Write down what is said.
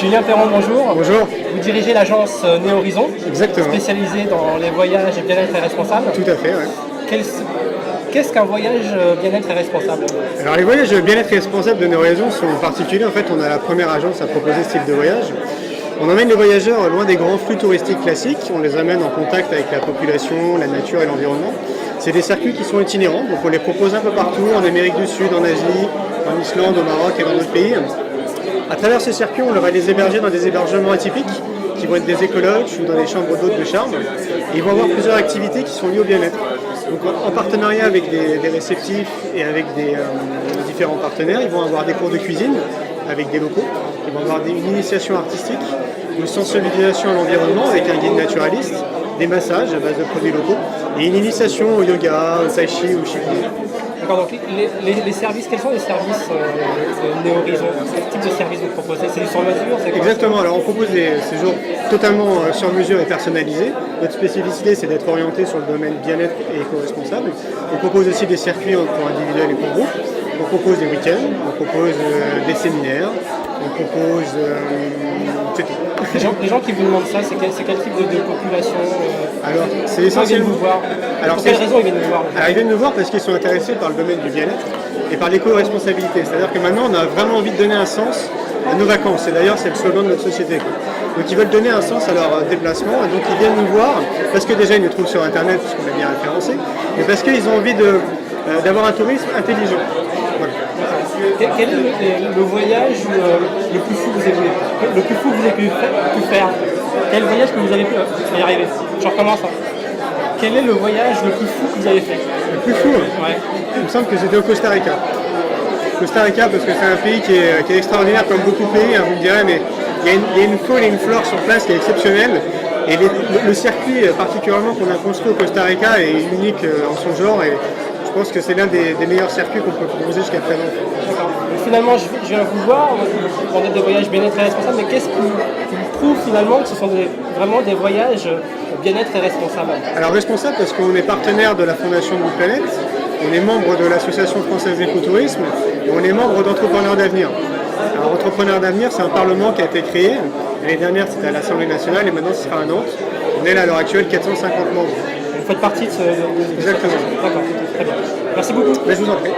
Julien Perron, bonjour. Bonjour. Vous dirigez l'agence Néhorizon, Exactement. spécialisée dans les voyages et bien-être et responsable. Tout à fait, ouais. Qu'est-ce qu'un voyage bien-être et responsable? Alors les voyages bien-être et responsable de Néhorizon sont particuliers. En fait, on a la première agence à proposer ce type de voyage. On emmène les voyageurs loin des grands flux touristiques classiques. On les amène en contact avec la population, la nature et l'environnement. C'est des circuits qui sont itinérants, donc on les propose un peu partout, en Amérique du Sud, en Asie, en Islande, au Maroc et dans d'autres pays. À travers ces circuits, on va les héberger dans des hébergements atypiques, qui vont être des écologes ou dans des chambres d'hôtes de charme. Et ils vont avoir plusieurs activités qui sont liées au bien-être. Donc en partenariat avec des réceptifs et avec des différents partenaires, ils vont avoir des cours de cuisine avec des locaux. Ils vont avoir une initiation artistique, une sensibilisation à l'environnement avec un guide naturaliste, des massages à base de produits locaux et une initiation au yoga, au tai chi ou au qigong. D'accord, donc les services, quels sont les services de Néhorizon? Quel type de services vous proposez? C'est du sur-mesure? Exactement, alors on propose des séjours totalement sur mesure et personnalisés. Notre spécificité, c'est d'être orienté sur le domaine bien-être et éco-responsable. On propose aussi des circuits pour individuels et pour groupe. On propose des week-ends, on propose des séminaires, on propose... c'est tout. Les gens qui vous demandent ça, c'est quel type de population? Alors, c'est essentiellement... Ils viennent vous voir. Pour quelles raisons ils viennent vous voir? Alors, ils viennent nous voir parce qu'ils sont intéressés par le domaine du bien-être et par l'éco-responsabilité. C'est-à-dire que maintenant, on a vraiment envie de donner un sens à nos vacances. Et d'ailleurs, c'est le slogan de notre société. Donc, ils veulent donner un sens à leur déplacement. Et donc, ils viennent nous voir parce que déjà, ils nous trouvent sur Internet, puisqu'on est bien référencé, mais parce qu'ils ont envie d'avoir un tourisme intelligent. Voilà. Quel est le voyage le plus fou que vous avez pu faire? Quel voyage que vous avez pu y arriver? Je recommence. Quel est le voyage le plus fou que vous avez fait? Le plus fou? Ouais. Il me semble que c'était au Costa Rica. Costa Rica parce que c'est un pays qui est extraordinaire comme beaucoup de pays, hein, vous me direz, mais il y a une faune et une flore sur place qui est exceptionnelle. Et le circuit particulièrement qu'on a construit au Costa Rica est unique en son genre. Et je pense que c'est l'un des meilleurs circuits qu'on peut proposer jusqu'à présent. Finalement, je viens vous voir, on a des voyages bien-être et responsables, mais qu'est-ce qui vous prouve finalement que ce sont vraiment des voyages bien-être et responsables? Alors responsable parce qu'on est partenaire de la Fondation Blue Planet, on est membre de l'Association française d'écotourisme et on est membre d'Entrepreneurs d'avenir. Alors Entrepreneurs d'avenir, c'est un parlement qui a été créé. L'année dernière, c'était à l'Assemblée nationale et maintenant, ce sera à Nantes. On est là à l'heure actuelle 450 membres. Vous faites partie de ce... Exactement. D'accord, très bien. Merci beaucoup. Mais je vous en prie.